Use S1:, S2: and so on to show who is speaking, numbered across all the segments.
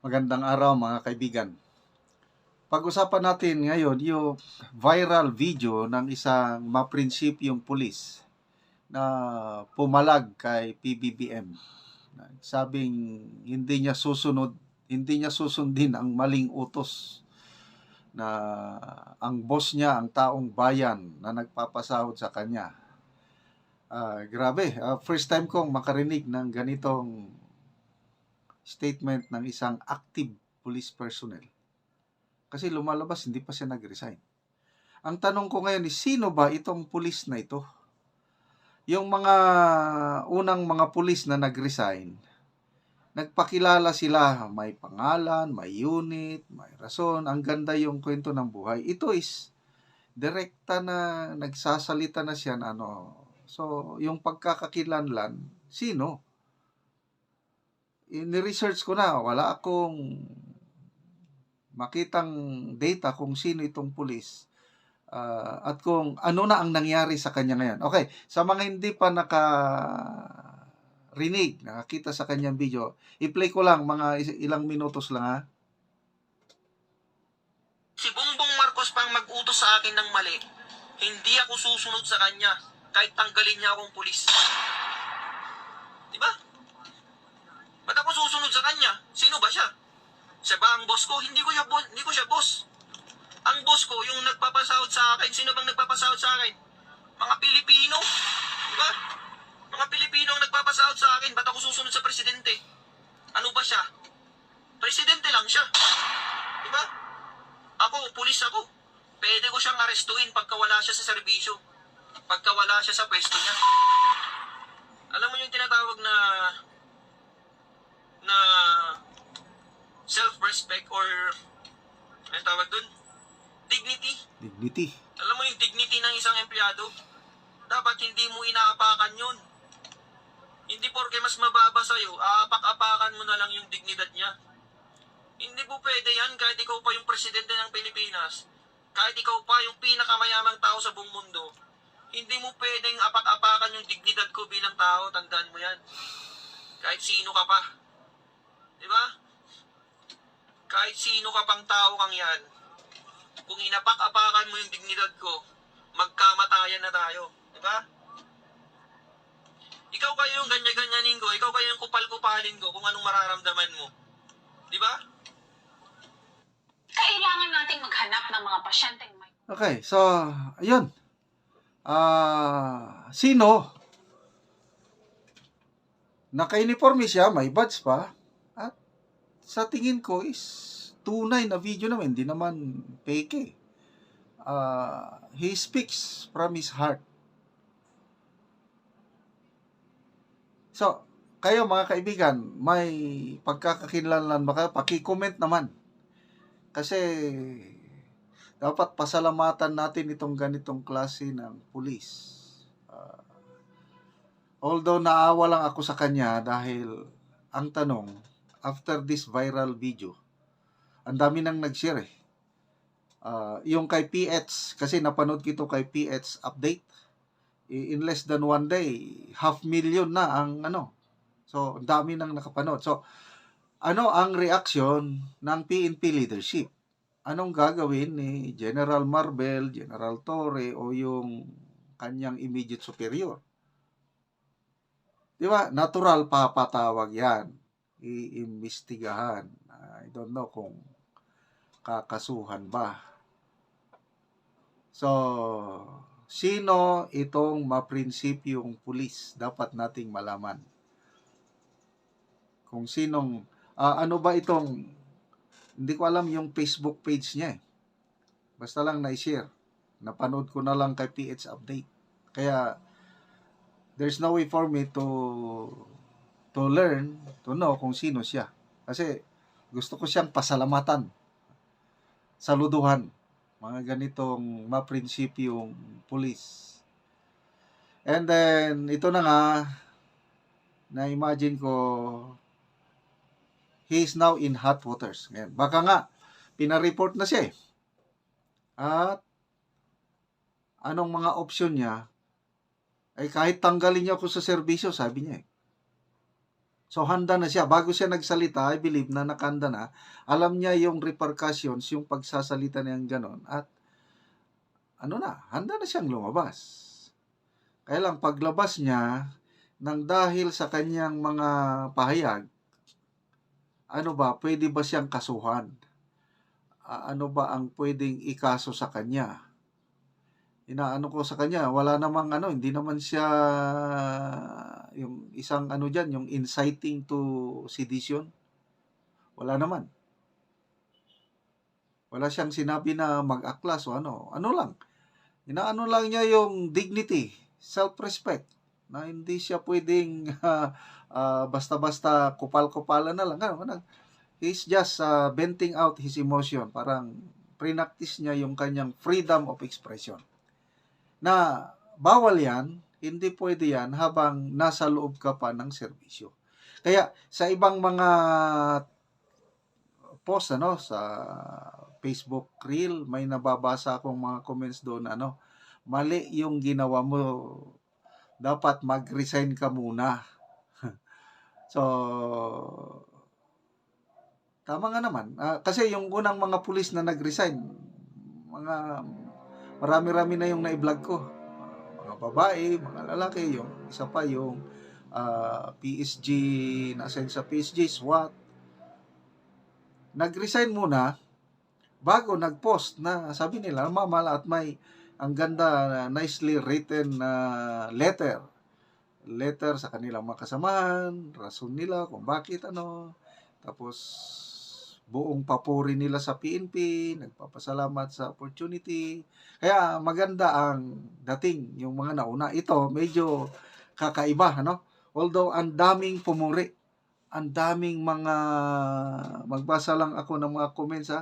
S1: Magandang araw mga kaibigan. Pag-usapan natin ngayon yung viral video ng isang maprinsipyong pulis na pumalag kay PBBM. Sabing hindi niya susundin ang maling utos na ang boss niya ang taong bayan na nagpapasahod sa kanya. Grabe, first time kong makarinig ng ganitong statement ng isang active police personnel. Kasi lumalabas, hindi pa siya nag-resign. Ang tanong ko ngayon is, sino ba itong pulis na ito? Yung mga unang mga pulis na nag-resign, nagpakilala sila, may pangalan, may unit, may rason, ang ganda yung kwento ng buhay. Ito is, direkta na nagsasalita na siya na ano. So, yung pagkakakilanlan, sino? Ni-research ko na, wala akong makitang data kung sino itong pulis at kung ano na ang nangyari sa kanya ngayon. Okay, sa mga hindi pa nakakita sa kanyang video, i-play ko lang mga ilang minutos lang ha.
S2: Si Bongbong Marcos pang mag-utos sa akin ng mali, hindi ako susunod sa kanya kahit tanggalin niya akong pulis. Diba? Ba't ako susunod sa kanya? Sino ba siya? Siya ba ang boss ko? Hindi ko siya boss. Ang boss ko, yung nagpapasahod sa akin. Sino bang nagpapasahod sa akin? Mga Pilipino. Diba? Mga Pilipino ang nagpapasahod sa akin. Ba't ako susunod sa presidente? Ano ba siya? Presidente lang siya. Diba? Ako, pulis ako. Pwede ko siyang arestuin pagka wala siya sa serbisyo. Pagka wala siya sa pwesto niya. Alam mo yung tinatawag na self-respect or ano tawag dun? Dignity.
S1: Dignity.
S2: Alam mo yung dignity ng isang empleyado? Dapat hindi mo inaapakan yun. Hindi porke mas mababa sa'yo, aapak-apakan mo na lang yung dignidad niya. Hindi po pwede yan kahit ikaw pa yung presidente ng Pilipinas. Kahit ikaw pa yung pinakamayamang tao sa buong mundo. Hindi mo pwedeng apak-apakan yung dignidad ko bilang tao. Tandaan mo yan. Kahit sino ka pa. Diba? Kahit sino ka pang tao kang yan. Kung inapak-apakan mo yung dignidad ko, magkamatayan na tayo. Diba? Ikaw kayo yung ganyan-ganyanin ko. Ikaw kayo yung kupal-kupalin ko kung anong mararamdaman mo. Diba?
S3: Kailangan nating maghanap ng mga pasyenteng may...
S1: Okay, so, ayun. Sino? Naka-uniforme siya, may badge pa. At sa tingin ko is tunay na video naman, hindi naman fake. He speaks from his heart. So, kayo mga kaibigan, may pagkakakilanlan ba kayo? Paki-comment naman. Kasi dapat pasalamatan natin itong ganitong klase ng pulis. Although naawa lang ako sa kanya dahil ang tanong, after this viral video, ang dami nang nag-share eh. Yung kay PH, kasi napanood kito kay PH update, in less than one day, 500,000 na ang ano. So, ang dami nang nakapanood. So, ano ang reaksyon ng PNP leadership? Anong gagawin ni General Marbel, General Torre, o yung kanyang immediate superior? Di ba? Natural papatawag yan. Iimbestigahan. I don't know kung kakasuhan ba. So, sino itong maprinsipyong pulis? Dapat nating malaman. Kung sinong, ano ba itong, hindi ko alam yung Facebook page niya eh. Basta lang na-share. Napanood ko na lang kay PH Update. Kaya, there's no way for me to learn, to know kung sino siya. Kasi, gusto ko siyang pasalamatan. Saluduhan. Mga ganitong maprinsipyong pulis. And then, ito na nga, na-imagine ko, he is now in hot waters. Ngayon, baka nga, pinareport na siya eh. At, anong mga option niya, ay kahit tanggalin niya ako sa serbisyo, sabi niya eh. So handa na siya. Bago siya nagsalita, I believe na nakahanda na. Alam niya yung repercussions, yung pagsasalita niyang ganon. At handa na siyang lumabas. Kaya lang paglabas niya, nang dahil sa kanyang mga pahayag, pwede ba siyang kasuhan? Ano ba ang pwedeng ikaso sa kanya? Inaano ko sa kanya, wala namang hindi naman siya yung isang yung inciting to sedition. Wala naman. Wala siyang sinabi na mag-aklas o ano lang. Inaano lang niya yung dignity, self-respect, na hindi siya pwedeng basta-basta kupal-kupalan na lang. He's just venting out his emotion. Parang prinactice niya yung kanyang freedom of expression. Na bawal yan, hindi pwede yan habang nasa loob ka pa ng serbisyo. Kaya sa ibang mga post sa Facebook Reel, may nababasa akong mga comments doon mali yung ginawa mo, dapat mag-resign ka muna. So tama nga naman. Kasi yung unang mga pulis na nag-resign, marami-rami na yung na-vlog ko. Mga babae, mga lalaki, yung isa pa yung PSG, na-assign sa PSG, SWAT. Nag-resign muna bago nag-post na sabi nila, mamala at may ang ganda, nicely written letter sa kanilang mga kasamahan, rason nila kung bakit tapos buong papuri nila sa PNP, nagpapasalamat sa opportunity. Kaya maganda ang dating yung mga nauna. Ito medyo kakaiba although ang daming pumuri, ang daming mga, magbasa lang ako ng mga comments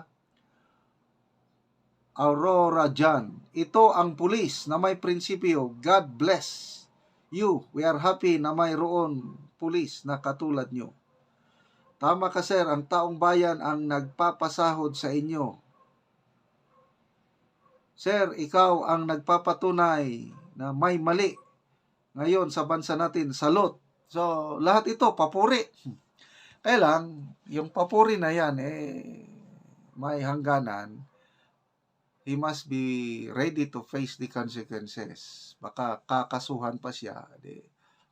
S1: Aurora Jan, ito ang pulis na may prinsipyo. God bless you. We are happy na mayroon pulis na katulad nyo. Tama ka sir, ang taong bayan ang nagpapasahod sa inyo. Sir, ikaw ang nagpapatunay na may mali ngayon sa bansa natin. Salute. So, lahat ito, papuri. Kaya lang, yung papuri na yan, may hangganan. He must be ready to face the consequences. Baka kakasuhan pa siya,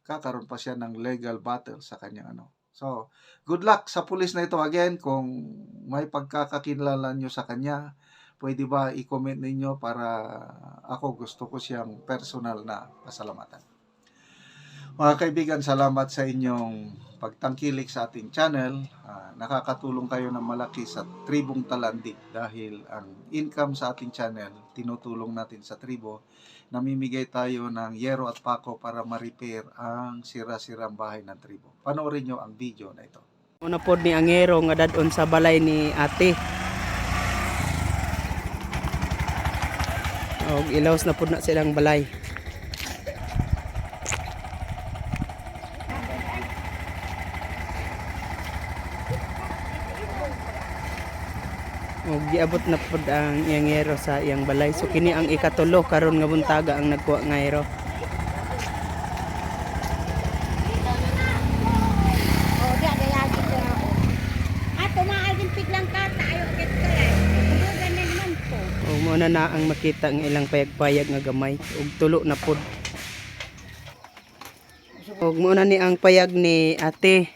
S1: kakaroon pa siya ng legal battle sa kanyang So, good luck sa pulis na ito. Again, kung may pagkakakilala nyo sa kanya, pwede ba i-comment ninyo para gusto ko siyang personal na pasalamatan. Mga kaibigan, salamat sa inyong pagtangkilik sa ating channel. Nakakatulong kayo ng malaki sa Tribong Talandig dahil ang income sa ating channel, tinutulong natin sa tribo. Namimigay tayo ng yero at pako para ma-repair ang sira-sirang bahay ng tribo. Panoorin nyo ang video na ito.
S4: Una pod ni Angero nga dadon sa balay ni ate. Og ilaws na pod na silang balay. Og giabot na pod ang iyang ngero sa iyang balay. So kini ang ikatulo karon nga buntaga ang nagkuha nga ngero. Og muna na ang makita ang ilang payag-payag nga gamay og tulo na pod. Og muna ni ang payag ni ate.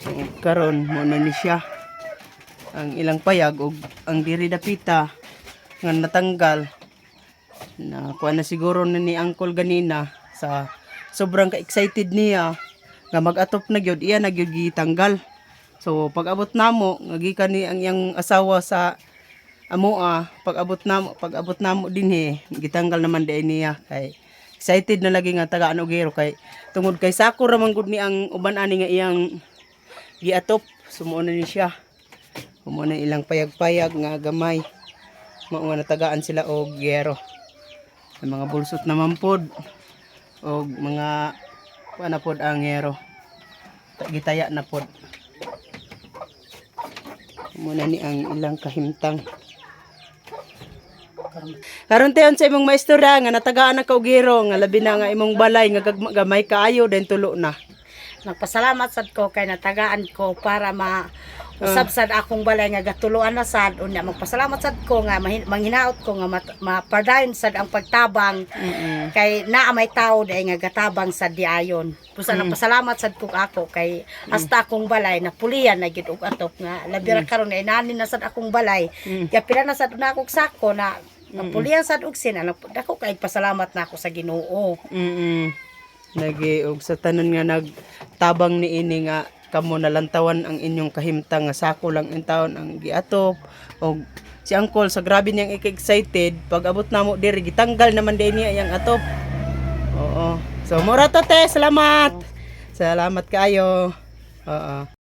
S4: Og karon muna ni siya ang ilang payag og ang diri dapita nga natanggal na kuha na siguro ni Uncle ganina sa sobrang ka-excited niya nga mag-atop na gyud iya na gyud gitanggal. So pag abot namo nga gikan ni ang iyang asawa sa amoa, pag abot namo dinhi gitanggal naman di niya kay excited na lagi nga tagaan og gero kay tungod kay sako ra man gud ni ang uban ani nga iyang giatop sumuo na ni siya. Kumo na ilang payag-payag nga gamay. Mao nga natagaan sila og gero. May mga bulsot naman pod og mga kuana pod ang gero. Gitaya na pod. Kumo na ni ang ilang kahimtang. Karon tayon sa imong maistorya nga natagaan na ka og gero nga labi na nga imong balay nga gamay kaayo den tulo na.
S5: nagpasalamat sad ko kay natagaan ko para usab sad akong balay nga gatuluan na sad unya magpasalamat sad ko nga manghinaot ko nga mapadayon sad ang pagtabang kay naa may tao day nga gatabang sad di ayon pusa nagpasalamat sad ko ako kay hasta akong balay napulian na gid og atok nga labi ra karon na inani na sad akong balay kaya pila na sad na akong sako na napulian sad og sin dako kay pasalamat na ako sa Ginoo.
S4: Lagi og sa tanon nga nagtabang ni ini nga kamo nalantawan ang inyong kahimtang nga sako lang in taon ang giatop og si Uncle sa grabe niyang excited pag abot namo diri gitanggal naman din niya yang atop. Oo. So mura to te, salamat. Salamat kayo. Oo.